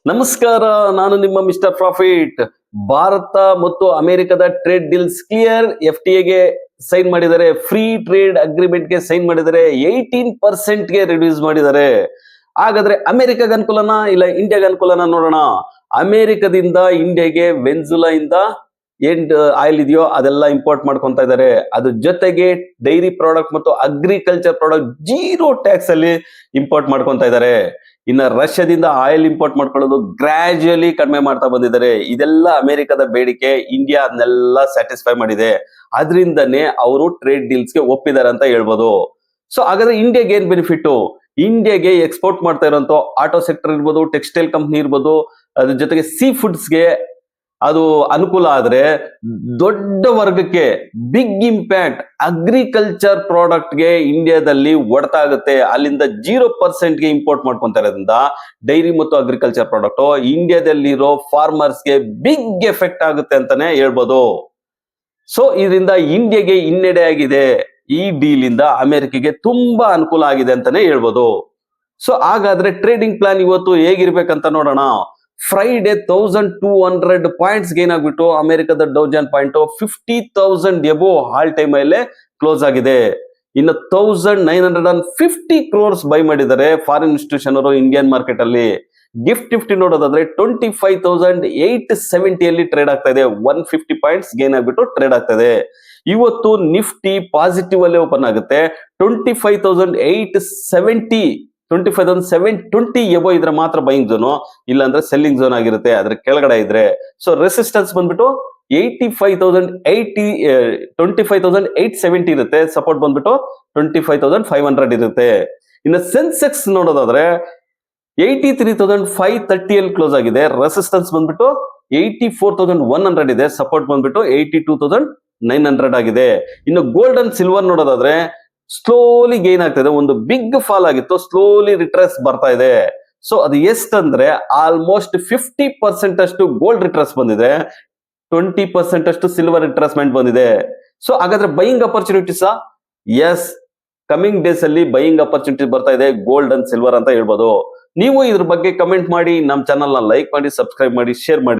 ನಮಸ್ಕಾರ, ನಾನು ನಿಮ್ಮ ಮಿಸ್ಟರ್ ಪ್ರಾಫಿಟ್. ಭಾರತ ಮತ್ತು ಅಮೆರಿಕದ trade deals clear. FTA sign ಮಾಡಿದ್ದಾರೆ, ಫ್ರೀ ಟ್ರೇಡ್ ಅಗ್ರಿಮೆಂಟ್ ಗೆ ಸೈನ್ ಮಾಡಿದ್ದಾರೆ, 18% ಗೆ ರಿಡ್ಯೂಸ್ ಮಾಡಿದ್ದಾರೆ. ಹಾಗಾದ್ರೆ ಅಮೆರಿಕಾಗ ಅನುಕೂಲನಾ ಇಲ್ಲ ಇಂಡಿಯಾಗ ಅನುಕೂಲನಾ ನೋಡೋಣ. ಅಮೆರಿಕದಿಂದ ಇಂಡಿಯಾಗೆ ವೆನ್ಜುಲಾ ಇಂದ ಏನ್ ಆಯಿಲ್ ಇದೆಯೋ ಅದೆಲ್ಲ ಇಂಪೋರ್ಟ್ ಮಾಡ್ಕೊಂತ ಇದ್ದಾರೆ. ಅದ್ರ ಜೊತೆಗೆ ಡೈರಿ ಪ್ರಾಡಕ್ಟ್ ಮತ್ತು ಅಗ್ರಿಕಲ್ಚರ್ ಪ್ರಾಡಕ್ಟ್ 0 ಟ್ಯಾಕ್ಸ್ ಅಲ್ಲಿ ಇಂಪೋರ್ಟ್ ಮಾಡ್ಕೊಂತ ಇದ್ದಾರೆ. ಇನ್ನ ರಷ್ಯಾದಿಂದ ಆಯಿಲ್ ಇಂಪೋರ್ಟ್ ಮಾಡ್ಕೊಳ್ಳೋದು ಗ್ರಾಜುಯಲಿ ಕಡಿಮೆ ಮಾಡ್ತಾ ಬಂದಿದ್ದಾರೆ. ಇದೆಲ್ಲ ಅಮೆರಿಕದ ಬೇಡಿಕೆ, ಇಂಡಿಯಾ ಅದನ್ನೆಲ್ಲ ಸ್ಯಾಟಿಸ್ಫೈ ಮಾಡಿದೆ. ಅದರಿಂದನೇ ಅವರು ಟ್ರೇಡ್ ಡೀಲ್ಸ್ ಗೆ ಒಪ್ಪಿದ್ದಾರೆ ಅಂತ ಹೇಳ್ಬೋದು. ಸೊ ಹಾಗಾದ್ರೆ ಇಂಡಿಯಾಗೆ ಏನ್ ಬೆನಿಫಿಟ್? ಇಂಡಿಯಾಗೆ ಎಕ್ಸ್ಪೋರ್ಟ್ ಮಾಡ್ತಾ ಇರೋಂಥ ಆಟೋ ಸೆಕ್ಟರ್ ಇರ್ಬೋದು, ಟೆಕ್ಸ್ಟೈಲ್ ಕಂಪ್ನಿ ಇರ್ಬೋದು, ಅದ್ರ ಜೊತೆಗೆ ಸೀ ಫುಡ್ಸ್ಗೆ ಅದು ಅನುಕೂಲ ಆದ್ರೆ ದೊಡ್ಡ ವರ್ಗಕ್ಕೆ ಬಿಗ್ ಇಂಪ್ಯಾಕ್ಟ್. ಅಗ್ರಿಕಲ್ಚರ್ ಪ್ರಾಡಕ್ಟ್ ಗೆ ಇಂಡಿಯಾದಲ್ಲಿ ಹೊಡೆತ ಆಗುತ್ತೆ. ಅಲ್ಲಿಂದ 0% ಗೆ ಇಂಪೋರ್ಟ್ ಮಾಡ್ಕೊಂತಾ ಇರೋದ್ರಿಂದ ಡೈರಿ ಮತ್ತು ಅಗ್ರಿಕಲ್ಚರ್ ಪ್ರಾಡಕ್ಟ್ ಇಂಡಿಯಾದಲ್ಲಿರೋ ಫಾರ್ಮರ್ಸ್ ಗೆ ಬಿಗ್ ಎಫೆಕ್ಟ್ ಆಗುತ್ತೆ ಅಂತಾನೆ ಹೇಳ್ಬೋದು. ಸೊ ಇದರಿಂದ ಇಂಡಿಯಾಗೆ ಹಿನ್ನಡೆ ಆಗಿದೆ. ಈ ಡೀಲ್ ಇಂದ ಅಮೆರಿಕೆಗೆ ತುಂಬಾ ಅನುಕೂಲ ಆಗಿದೆ ಅಂತಾನೆ ಹೇಳ್ಬೋದು. ಸೊ ಹಾಗಾದ್ರೆ ಟ್ರೇಡಿಂಗ್ ಪ್ಲಾನ್ ಇವತ್ತು ಹೇಗಿರ್ಬೇಕಂತ ನೋಡೋಣ. ಫ್ರೈಡೆ 1200 ಪಾಯಿಂಟ್ಸ್ ಗೇನ್ ಆಗ್ಬಿಟ್ಟು ಅಮೆರಿಕದ Dow Jones point 50,000 above all time ಅಲ್ಲೇ ಕ್ಲೋಸ್ ಆಗಿದೆ. ಇನ್ನು 1950 ಕ್ರೋರ್ಸ್ ಬೈ ಮಾಡಿದ್ದಾರೆ ಫಾರಿನ್ ಇನ್ಸ್ಟಿಟ್ಯೂಷನ್ ಅವರು ಇಂಡಿಯನ್ ಮಾರ್ಕೆಟ್ ಅಲ್ಲಿ. ನಿಫ್ಟಿ ನೋಡೋದಾದ್ರೆ 25,870 ಅಲ್ಲಿ ಟ್ರೇಡ್ ಆಗ್ತಾ ಇದೆ. 150 ಪಾಯಿಂಟ್ಸ್ ಗೇನ್ ಆಗ್ಬಿಟ್ಟು ಟ್ರೇಡ್ ಆಗ್ತಾ ಇದೆ. ಇವತ್ತು ನಿಫ್ಟಿ ಪಾಸಿಟಿವ್ ಅಲ್ಲಿ ಓಪನ್ ಆಗುತ್ತೆ. 25,720 ಎಬೋ ಇದ್ರೆ ಮಾತ್ರ ಬೈಯಿಂಗ್ ಝೋನು, ಇಲ್ಲಾಂದ್ರೆ ಸೆಲ್ಲಿಂಗ್ ಝೋನ್ ಆಗಿರುತ್ತೆ. ಅದ್ರ ಕೆಳಗಡೆ ಇದ್ರೆ ಸೊ ರೆಸಿಸ್ಟೆನ್ಸ್ ಬಂದ್ಬಿಟ್ಟು 25,870 ಇರುತ್ತೆ. ಸಪೋರ್ಟ್ ಬಂದ್ಬಿಟ್ಟು 25,500 ಇರುತ್ತೆ. ಇನ್ನು ಸೆನ್ಸೆಕ್ಸ್ ನೋಡೋದಾದ್ರೆ 83,530 ಅಲ್ಲಿ ಕ್ಲೋಸ್ ಆಗಿದೆ. ರೆಸಿಸ್ಟೆನ್ಸ್ ಬಂದ್ಬಿಟ್ಟು 84,100 ಇದೆ. ಸಪೋರ್ಟ್ ಬಂದ್ಬಿಟ್ಟು 82,900 ಆಗಿದೆ. ಇನ್ನು ಗೋಲ್ಡ್ ಅಂಡ್ ಸಿಲ್ವರ್ ನೋಡೋದಾದ್ರೆ ಸ್ಲೋಲಿ ಗೇನ್ ಆಗ್ತಾ ಇದೆ. ಒಂದು ಬಿಗ್ ಫಾಲ್ ಆಗಿತ್ತು, ಸ್ಲೋಲಿ ರಿಟ್ರೆಸ್ ಬರ್ತಾ ಇದೆ. ಸೊ ಅದು ಎಷ್ಟಂದ್ರೆ ಆಲ್ಮೋಸ್ಟ್ 50% ಅಷ್ಟು ಗೋಲ್ಡ್ ರಿಟ್ರೆಸ್ ಬಂದಿದೆ, 20% ಅಷ್ಟು ಸಿಲ್ವರ್ ರಿಟ್ರೆಸ್ಮೆಂಟ್ ಬಂದಿದೆ. ಸೊ ಹಾಗಾದ್ರೆ ಬೈಯಿಂಗ್ ಅಪರ್ಚುನಿಟೀಸ್ ಎಸ್, ಕಮಿಂಗ್ ಡೇಸ್ ಅಲ್ಲಿ ಬೈಯಿಂಗ್ ಅಪರ್ಚುನಿಟಿ ಬರ್ತಾ ಇದೆ ಗೋಲ್ಡ್ ಅಂಡ್ ಸಿಲ್ವರ್ ಅಂತ ಹೇಳ್ಬೋದು. ನೀವು ಇದ್ರ ಬಗ್ಗೆ ಕಮೆಂಟ್ ಮಾಡಿ, ನಮ್ಮ ಚಾನಲ್ ನ ಲೈಕ್ ಮಾಡಿ, ಸಬ್ಸ್ಕ್ರೈಬ್ ಮಾಡಿ, ಶೇರ್ ಮಾಡಿ.